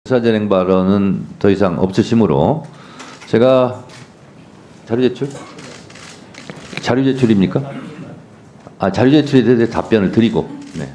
사전행 발언은 더 이상 없으시므로 제가 자료 제출? 자료 제출입니까? 자료 제출에 대해 답변을 드리고, 네.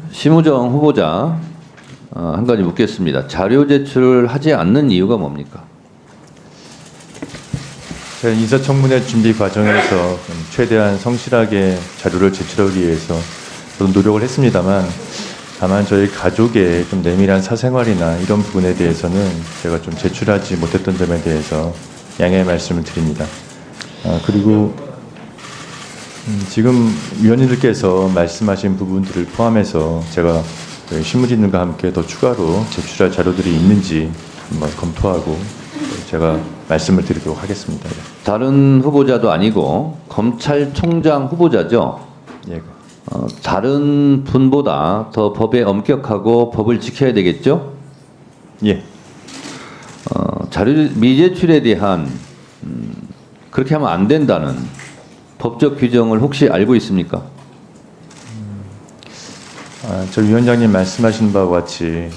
심우정 후보자 한 가지 묻겠습니다. 자료 제출을 하지 않는 이유가 뭡니까? 저희 인사청문회 준비 과정에서 최대한 성실하게 자료를 제출하기 위해서 저도 노력을 했습니다만, 다만 저희 가족의 좀 내밀한 사생활이나 이런 부분에 대해서는 제가 좀 제출하지 못했던 점에 대해서 양해의 말씀을 드립니다. 그리고 지금 위원님들께서 말씀하신 부분들을 포함해서 제가 신문진들과 함께 더 추가로 제출할 자료들이 있는지 한번 검토하고 제가 말씀을 드리도록 하겠습니다. 다른 후보자도 아니고 검찰총장 후보자죠? 예. 다른 분보다 더 법에 엄격하고 법을 지켜야 되겠죠? 예. 자료 미제출에 대한 그렇게 하면 안 된다는 법적 규정을 혹시 알고 있습니까? 저 위원장님 말씀하신 바와 같이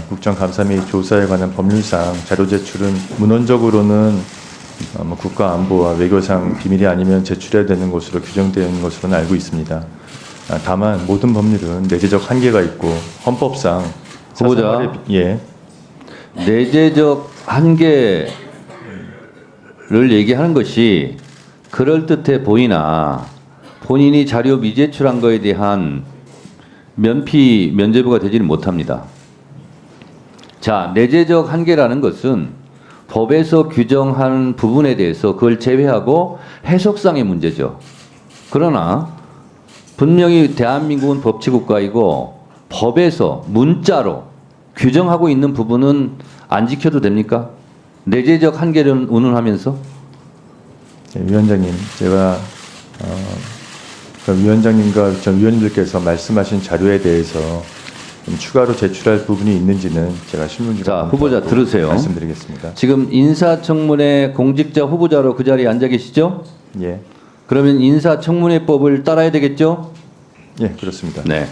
국정감사 및 조사에 관한 법률상 자료 제출은 문헌적으로는 국가안보와 외교상 비밀이 아니면 제출해야 되는 것으로 규정되어 있는 것으로는 알고 있습니다. 다만 모든 법률은 내재적 한계가 있고 헌법상 후보자, 예. 내재적 한계를 얘기하는 것이 그럴듯해 보이나 본인이 자료 미제출한 거에 대한 면죄부가 되지는 못합니다. 자, 내재적 한계라는 것은 법에서 규정한 부분에 대해서 그걸 제외하고 해석상의 문제죠. 그러나 분명히 대한민국은 법치국가이고 법에서 문자로 규정하고 있는 부분은 안 지켜도 됩니까? 내재적 한계를 운운하면서? 네, 위원장님, 제가 위원장님과 전 위원님들께서 말씀하신 자료에 대해서 좀 추가로 제출할 부분이 있는지는 제가 신문지로 자, 후보자 들으세요. 말씀드리겠습니다. 지금 인사청문회 공직자 후보자로 그 자리에 앉아 계시죠? 예. 그러면 인사청문회법을 따라야 되겠죠? 예, 그렇습니다. 네.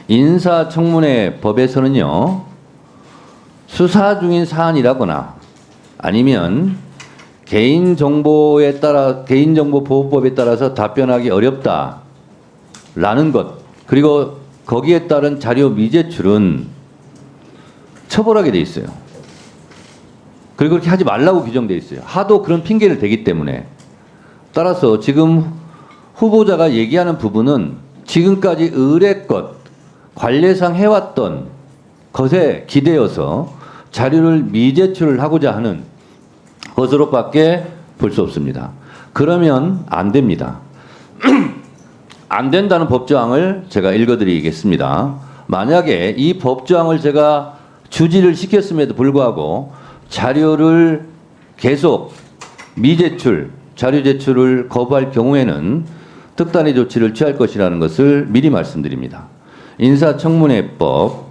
인사청문회 법에서는요, 수사 중인 사안이라거나 아니면 개인정보보호법에 따라서 답변하기 어렵다라는 것, 그리고 거기에 따른 자료 미제출은 처벌하게 돼 있어요. 그리고 그렇게 하지 말라고 규정돼 있어요. 하도 그런 핑계를 대기 때문에. 따라서 지금 후보자가 얘기하는 부분은 지금까지 의례껏 관례상 해왔던 것에 기대어서 자료를 미제출을 하고자 하는 것으로밖에 볼 수 없습니다. 그러면 안 됩니다. 안 된다는 법조항을 제가 읽어드리겠습니다. 만약에 이 법조항을 제가 주지를 시켰음에도 불구하고 자료를 계속 미제출, 자료 제출을 거부할 경우에는 특단의 조치를 취할 것이라는 것을 미리 말씀드립니다. 인사청문회법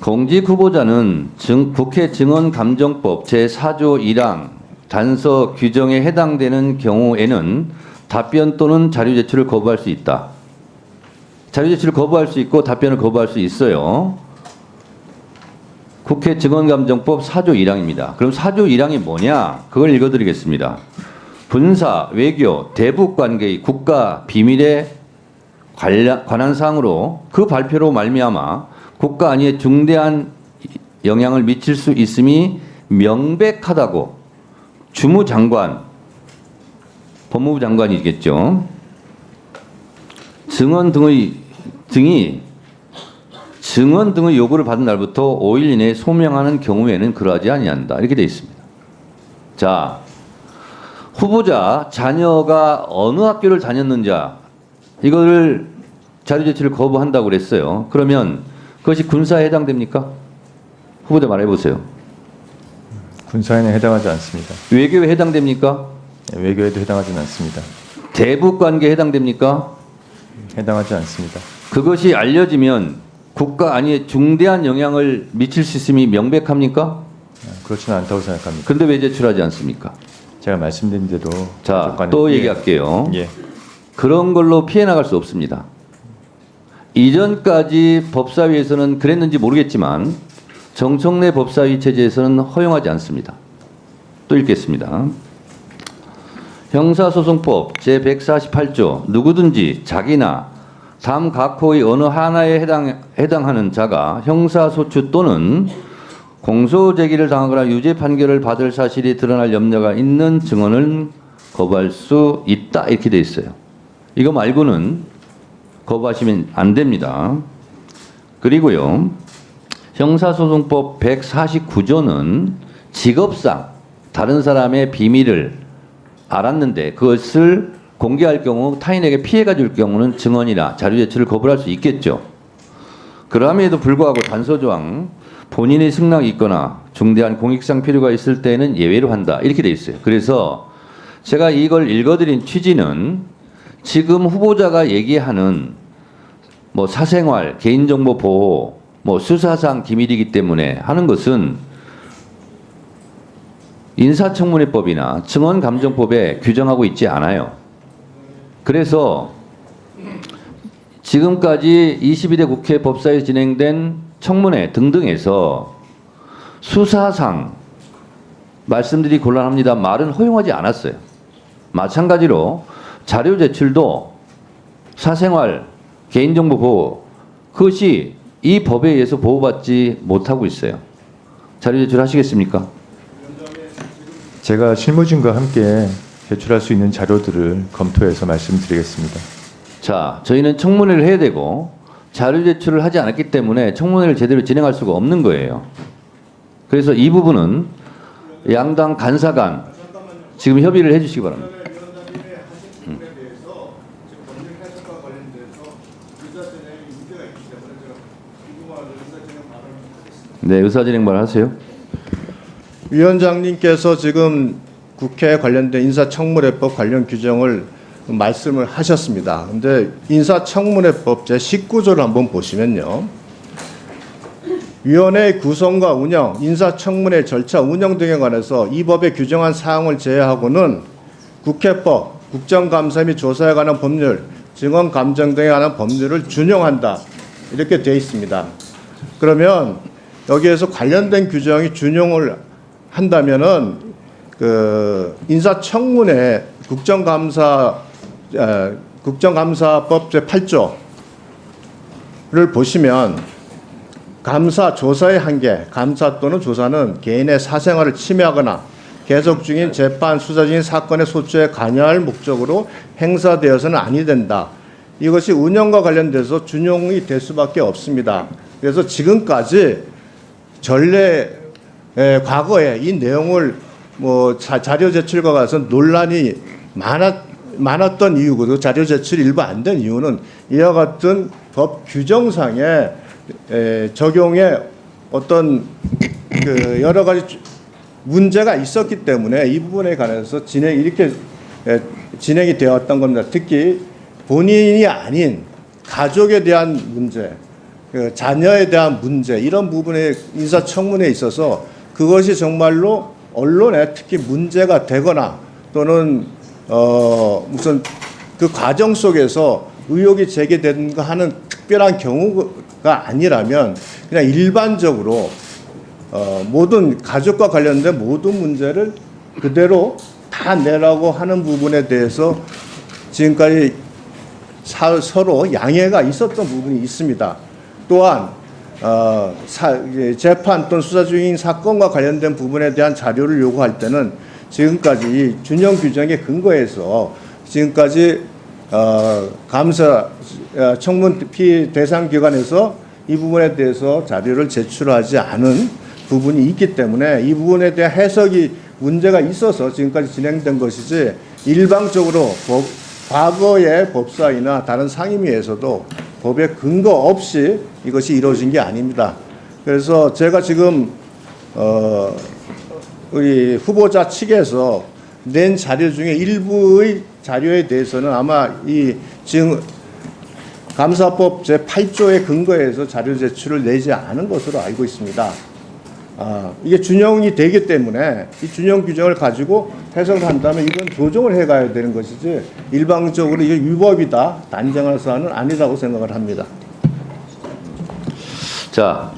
공직 후보자는 국회 증언감정법 제4조 1항 단서 규정에 해당되는 경우에는 답변 또는 자료 제출을 거부할 수 있다. 자료 제출을 거부할 수 있고 답변을 거부할 수 있어요. 국회 증언감정법 4조 1항입니다. 그럼 4조 1항이 뭐냐? 그걸 읽어드리겠습니다. 군사, 외교, 대북 관계의 국가 비밀에 관한 사항으로 그 발표로 말미암아 국가 안위에 중대한 영향을 미칠 수 있음이 명백하다고 주무장관, 법무부 장관이겠죠. 증언 등의 요구를 받은 날부터 5일 이내에 소명하는 경우에는 그러하지 아니한다. 이렇게 되어 있습니다. 자, 후보자 자녀가 어느 학교를 다녔는지 이거를 자료 제출을 거부한다고 그랬어요. 그러면 그것이 군사에 해당됩니까? 후보자 말해보세요. 군사에는 해당하지 않습니다. 외교에 해당됩니까? 외교에도 해당하지는 않습니다. 대북 관계에 해당됩니까? 해당하지 않습니다. 그것이 알려지면 국가 안위에 중대한 영향을 미칠 수 있음이 명백합니까? 그렇지는 않다고 생각합니다. 근데 왜 제출하지 않습니까? 제가 말씀드린 대로 자, 또 얘기할게요. 예. 그런 걸로 피해 나갈 수 없습니다. 이전까지 법사위에서는 그랬는지 모르겠지만 정청래 법사위 체제에서는 허용하지 않습니다. 또 읽겠습니다. 형사소송법 제148조 누구든지 자기나 다음 각호의 어느 하나에 해당하는 자가 형사소추 또는 공소제기를 당하거나 유죄 판결을 받을 사실이 드러날 염려가 있는 증언을 거부할 수 있다 이렇게 돼 있어요. 이거 말고는 거부하시면 안 됩니다. 그리고요. 형사소송법 149조는 직업상 다른 사람의 비밀을 알았는데 그것을 공개할 경우 타인에게 피해가 줄 경우는 증언이나 자료 제출을 거부할 수 있겠죠. 그럼에도 불구하고 단서조항 본인의 승낙이 있거나 중대한 공익상 필요가 있을 때는 예외로 한다 이렇게 돼 있어요. 그래서 제가 이걸 읽어드린 취지는 지금 후보자가 얘기하는 뭐 사생활, 개인정보 보호, 뭐 수사상 기밀이기 때문에 하는 것은 인사청문회법이나 증언감정법에 규정하고 있지 않아요. 그래서 지금까지 22대 국회 법사위에 진행된 청문회 등등에서 수사상 말씀드리기 곤란합니다. 말은 허용하지 않았어요. 마찬가지로 자료 제출도 사생활, 개인정보 보호 그것이 이 법에 의해서 보호받지 못하고 있어요. 자료 제출하시겠습니까? 제가 실무진과 함께 제출할 수 있는 자료들을 검토해서 말씀드리겠습니다. 자, 저희는 청문회를 해야 되고 자료 제출을 하지 않았기 때문에 청문회를 제대로 진행할 수가 없는 거예요. 그래서 이 부분은 양당 간사 간 지금 협의를 해 주시기 바랍니다. 네, 의사진행 발언하세요. 위원장님께서 지금 국회 관련된 인사청문회법 관련 규정을 말씀을 하셨습니다. 그런데 인사청문회법 제19조를 한번 보시면요. 위원회의 구성과 운영, 인사청문회 절차 운영 등에 관해서 이 법에 규정한 사항을 제외하고는 국회법, 국정감사 및 조사에 관한 법률, 증언감정 등에 관한 법률을 준용한다. 이렇게 되어 있습니다. 그러면 여기에서 관련된 규정이 준용을 한다면은 그 인사청문회 국정감사법 제8조를 보시면 감사 조사의 한계, 감사 또는 조사는 개인의 사생활을 침해하거나 계속 중인 재판 수사 중인 사건의 소추에 관여할 목적으로 행사되어서는 아니 된다. 이것이 운영과 관련돼서 준용이 될 수밖에 없습니다. 그래서 지금까지 과거에 이 내용을 뭐 자료 제출과 가서 논란이 많았던 이유고 자료 제출이 일부 안 된 이유는 이와 같은 법 규정상의 적용에 어떤 그 여러 가지 문제가 있었기 때문에 이 부분에 관해서 이렇게 진행이 되었던 겁니다. 특히 본인이 아닌 가족에 대한 문제, 자녀에 대한 문제 이런 부분에 인사청문회에 있어서 그것이 정말로 언론에 특히 문제가 되거나 또는 무슨 그 과정 속에서 의혹이 제기된가 하는 특별한 경우가 아니라면 그냥 일반적으로 모든 가족과 관련된 모든 문제를 그대로 다 내라고 하는 부분에 대해서 지금까지 서로 양해가 있었던 부분이 있습니다. 또한 재판 또는 수사 중인 사건과 관련된 부분에 대한 자료를 요구할 때는 지금까지 준용 규정에 근거해서 지금까지 감사 청문 피의 대상 기관에서 이 부분에 대해서 자료를 제출하지 않은 부분이 있기 때문에 이 부분에 대한 해석이 문제가 있어서 지금까지 진행된 것이지 일방적으로 과거의 법사위나 다른 상임위에서도 법에 근거 없이 이것이 이루어진 게 아닙니다. 그래서 제가 지금 우리 후보자 측에서 낸 자료 중에 일부의 자료에 대해서는 아마 이 지금 감사법 제8조에 근거해서 자료 제출을 내지 않은 것으로 알고 있습니다. 이게 준용이 되기 때문에 이 준용 규정을 가지고 해석을 한다면 이건 조정을 해가야 되는 것이지 일방적으로 이게 위법이다 단정할 사안은 아니라고 생각을 합니다. 자,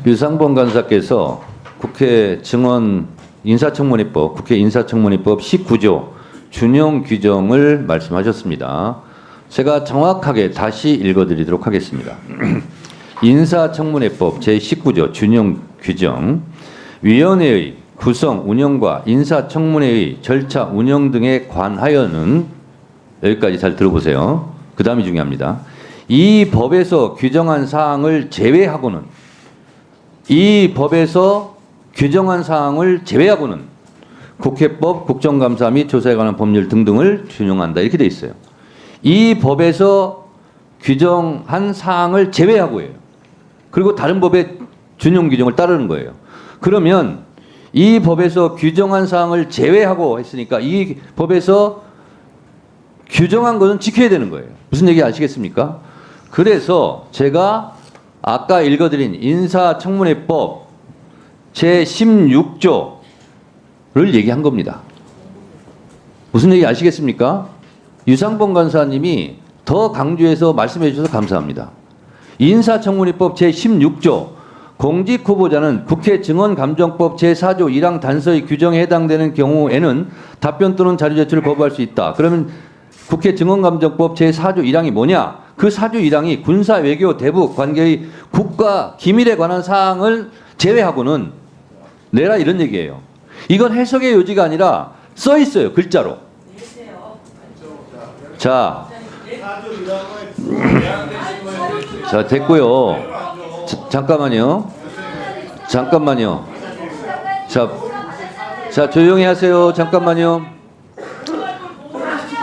유상범 간사께서 국회 증언 인사청문회법, 국회 인사청문회법 19조 준용 규정을 말씀하셨습니다. 제가 정확하게 다시 읽어드리도록 하겠습니다. 인사청문회법 제19조 준용 규정, 위원회의 구성, 운영과 인사청문회의 절차 운영 등에 관하여는, 여기까지 잘 들어보세요. 그 다음이 중요합니다. 이 법에서 규정한 사항을 제외하고는, 이 법에서 규정한 사항을 제외하고는 국회법, 국정감사 및 조사에 관한 법률 등등을 준용한다. 이렇게 돼 있어요. 이 법에서 규정한 사항을 제외하고예요. 그리고 다른 법의 준용 규정을 따르는 거예요. 그러면 이 법에서 규정한 사항을 제외하고 했으니까 이 법에서 규정한 것은 지켜야 되는 거예요. 무슨 얘기 아시겠습니까? 그래서 제가 아까 읽어드린 인사청문회법 제16조를 얘기한 겁니다. 무슨 얘기 아시겠습니까? 유상범 간사님이 더 강조해서 말씀해 주셔서 감사합니다. 인사청문회법 제16조 공직후보자는 국회 증언감정법 제4조 1항 단서의 규정에 해당되는 경우에는 답변 또는 자료 제출을 거부할 수 있다. 그러면 국회 증언감정법 제4조 1항이 뭐냐? 그 4조 1항이 군사 외교 대북 관계의 국가 기밀에 관한 사항을 제외하고는 내라 이런 얘기예요. 이건 해석의 요지가 아니라 써 있어요. 글자로. 자, 자 됐고요. 잠깐만요. 자 조용히 하세요. 잠깐만요.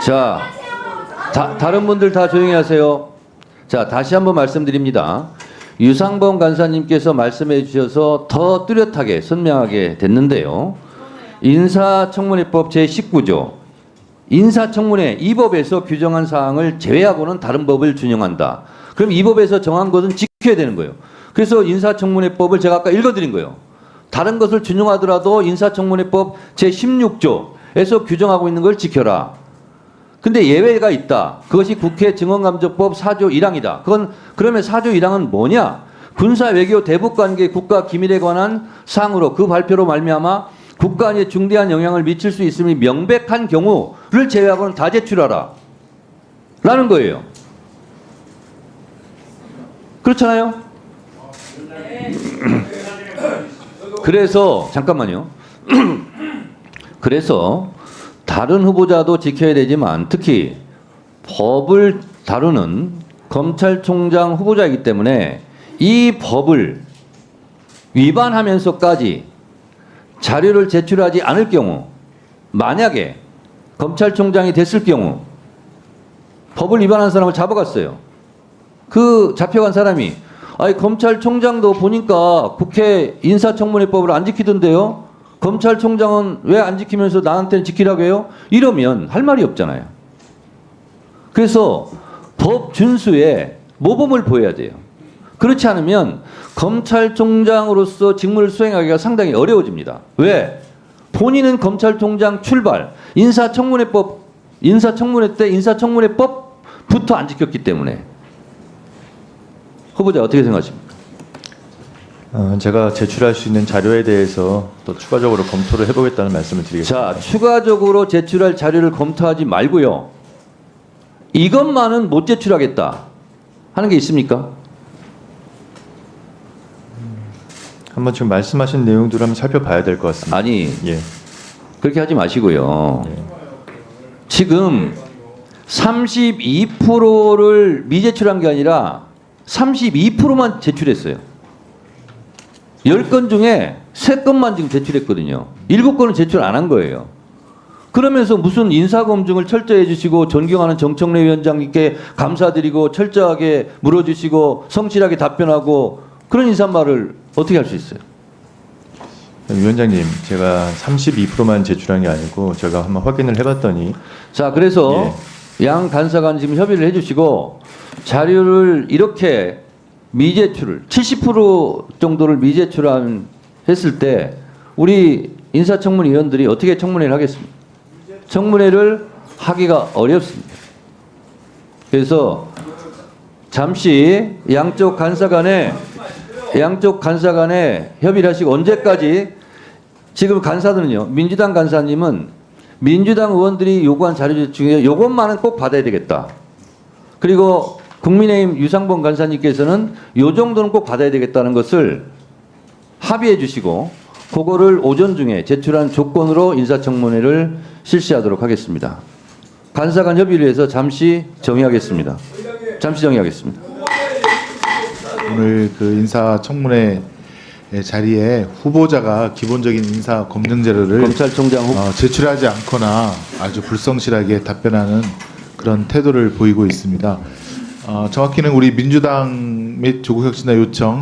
자, 다른 분들 다 조용히 하세요. 자, 다시 한번 말씀드립니다. 유상범 간사님께서 말씀해 주셔서 더 뚜렷하게 선명하게 됐는데요. 인사청문회법 제19조 인사청문회 이 법에서 규정한 사항을 제외하고는 다른 법을 준용한다. 그럼 이 법에서 정한 것은 지켜야 되는 거예요. 그래서 인사청문회법을 제가 아까 읽어드린 거예요. 다른 것을 준용하더라도 인사청문회법 제16조에서 규정하고 있는 걸 지켜라. 근데 예외가 있다. 그것이 국회 증언감정법 4조 1항이다. 그러면 4조 1항은 뭐냐? 군사 외교 대북 관계 국가 기밀에 관한 사항으로 그 발표로 말미암아 국가 안에 중대한 영향을 미칠 수 있음이 명백한 경우를 제외하고는 다 제출하라. 라는 거예요. 그렇잖아요? 그래서 잠깐만요. 그래서 다른 후보자도 지켜야 되지만 특히 법을 다루는 검찰총장 후보자이기 때문에 이 법을 위반하면서까지 자료를 제출하지 않을 경우, 만약에 검찰총장이 됐을 경우 법을 위반한 사람을 잡아갔어요. 그 잡혀간 사람이 아니 검찰총장도 보니까 국회 인사청문회법을 안 지키던데요. 검찰총장은 왜 안 지키면서 나한테는 지키라고 해요? 이러면 할 말이 없잖아요. 그래서 법 준수에 모범을 보여야 돼요. 그렇지 않으면 검찰총장으로서 직무를 수행하기가 상당히 어려워집니다. 왜? 본인은 검찰총장 출발, 인사청문회 때 인사청문회법부터 안 지켰기 때문에. 후보자 어떻게 생각하십니까? 제가 제출할 수 있는 자료에 대해서 또 추가적으로 검토를 해보겠다는 말씀을 드리겠습니다. 자, 추가적으로 제출할 자료를 검토하지 말고요. 이것만은 못 제출하겠다 하는 게 있습니까? 한번 지금 말씀하신 내용들을 한번 살펴봐야 될 것 같습니다. 아니, 예. 그렇게 하지 마시고요. 예. 지금 32%를 미제출한 게 아니라 32%만 제출했어요. 10건 중에 3건만 지금 제출했거든요. 7건은 제출 안 한 거예요. 그러면서 무슨 인사검증을 철저히 해주시고 존경하는 정청래 위원장님께 감사드리고 철저하게 물어주시고 성실하게 답변하고 그런 인사말을 어떻게 할 수 있어요? 위원장님, 제가 32%만 제출한 게 아니고 제가 한번 확인을 해봤더니 자, 그래서 양 간사간 지금 협의를 해주시고 자료를 이렇게 미제출을 70% 정도를 미제출한 했을 때 우리 인사청문위원들이 어떻게 청문회를 하겠습니까? 청문회를 하기가 어렵습니다. 그래서 잠시 양쪽 간사 간에 양쪽 간사 간에 협의를 하시고 언제까지 지금 간사들은요. 민주당 간사님은 민주당 의원들이 요구한 자료 제출 중에 요것만은 꼭 받아야 되겠다. 그리고 국민의힘 유상범 간사님께서는 요 정도는 꼭 받아야 되겠다는 것을 합의해 주시고 그거를 오전 중에 제출한 조건으로 인사청문회를 실시하도록 하겠습니다. 간사 간 협의를 위해서 잠시 정의하겠습니다. 오늘 그 인사청문회 자리에 후보자가 기본적인 인사 검증 자료를 검찰총장 제출하지 않거나 아주 불성실하게 답변하는 그런 태도를 보이고 있습니다. 정확히는 우리 민주당 및 조국혁신당 요청